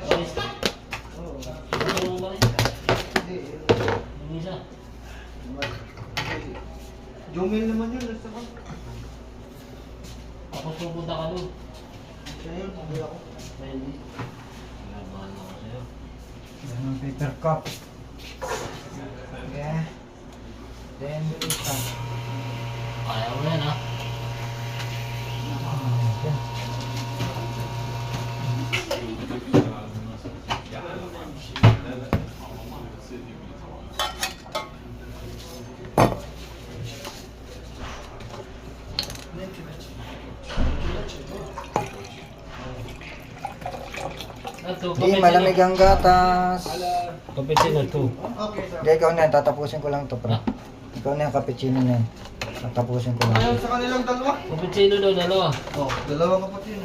Oo. Ano ba rin? Hindi. Yung isa. Jomel naman yun. Nasa ba? Tapos pupunta ka doon. Siya yun. Hindi ako. Hindi. Labahan ako sa'yo. Yan ang paper cup. Okay. Then, ito. Kaya mo yan ha. Hindi, malamig ang gatas. Cappuccino 2. Okay, sir. Hindi, ikaw na yan. Tatapusin ko lang ito, pre. Ikaw na yung cappuccino na yan. Tatapusin ko lang. Ayaw sa kanilang dalawa. Cappuccino daw, dalawa. Oh, dalawang kapatid.